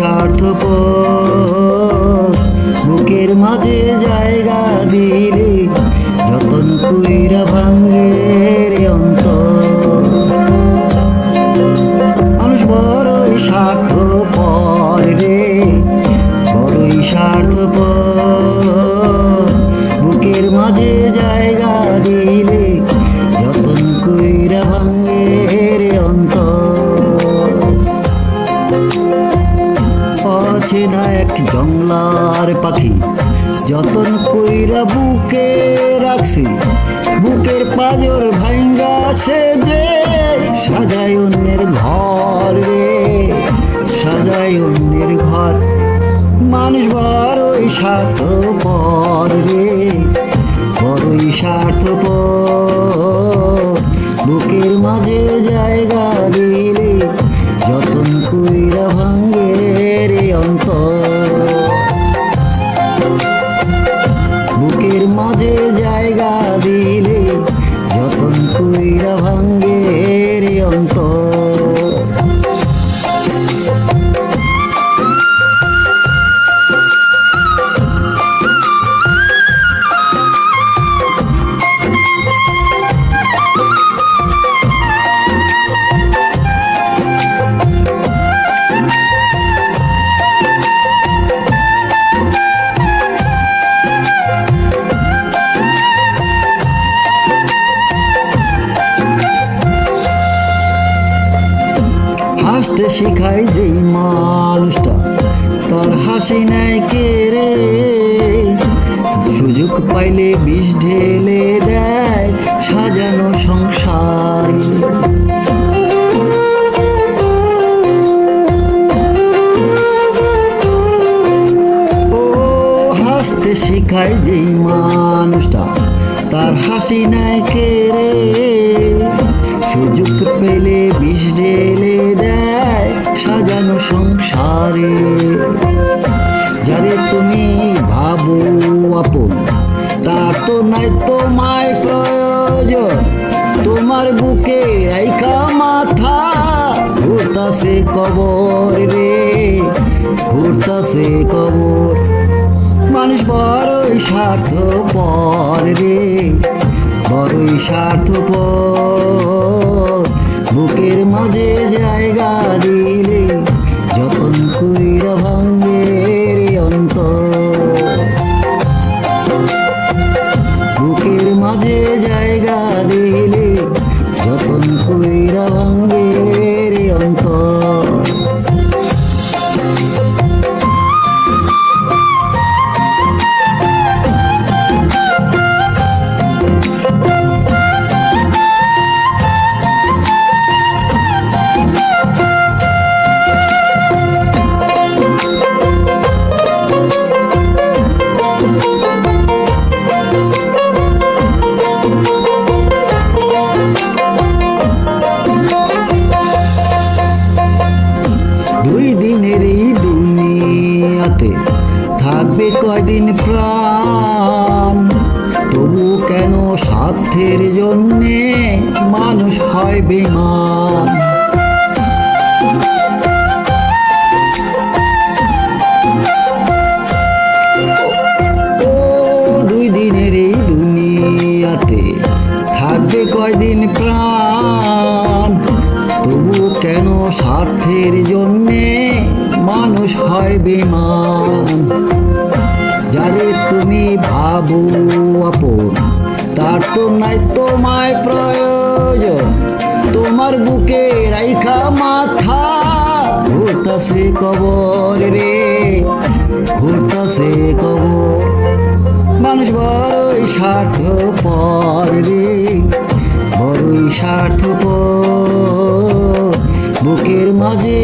স্বার্থপর, বুকের মাঝে জায়গা দিলে যতন কইরা ভাঙে রে অন্তর। মানুষ বড়ই স্বার্থপর রে, বড়ই স্বার্থপর, বুকের মাঝে জায়গা দিলে যতন কইরা ভাঙে রে অন্তর। অচেনা এক জংলার পাখি যতন কইরা বুকে রাখছি, বুকের পাজর ভাঙ্গা সে যে সাজায় অন্যের ঘর রে, সাজায় অন্যের ঘর। মানুষ বড়ই স্বার্থপর রে, বড়ই স্বার্থপর, বুকের মাঝে জায়গা দিলে যতন কইরা ভাঙ্গে রে অন্তর। বুকের মাঝে জায়গা দিলে যতন কইরা ভাঙ্গে রে অন্তর। হাসতে শিখায় যেই মানুষটা তার হাসি নাই কে রে, সুযোগ পাইলে বিষ ঢেলে দেয় সাজানো সংসারে। ও হাসতে শিখায় যেই মানুষটা তার হাসি নাই কে রে, সুযোগ পেলে বিষ ঢেলে দেয় সাজানো সংসারে। যারে তুমি ভাবো আপন তার তো নাই তোমায় প্রয়োজন, তোমার বুকে রাইখা মাথা ঘুরতাছে কবর রে, ঘুরতাছে কবর। মানুষ বড়ই স্বার্থপর রে, বড়ই স্বার্থপর, বুকের মাঝে জায়গা দিলে যতন কইরা ভাঙ্গে রে অন্তর। বুকের মাঝে জায়গা দিলে যতন কইরা ভাঙ্গে রে অন্তর। দুই দিনের এই দুনিয়াতে থাকবে কয়দিন প্রাণ, তবু কেন স্বার্থের জন্যে মানুষ হয় বেঈমান। ও দুই দিনের এই দুনিয়াতে থাকবে কয়দিন প্রাণ, তবু কেন স্বার্থের জন্যে মানুষ হয় বেঈমান। যারে তুমি ভাবো আপন তার তো নাই তোমায় প্রয়োজন, তোমার বুকে রাইখা মাথা ঘুরতাছে কবর রে, ঘুরতাছে কবর। মানুষ বড়ই স্বার্থপর রে, বড়ই স্বার্থপর, বুকের মাঝে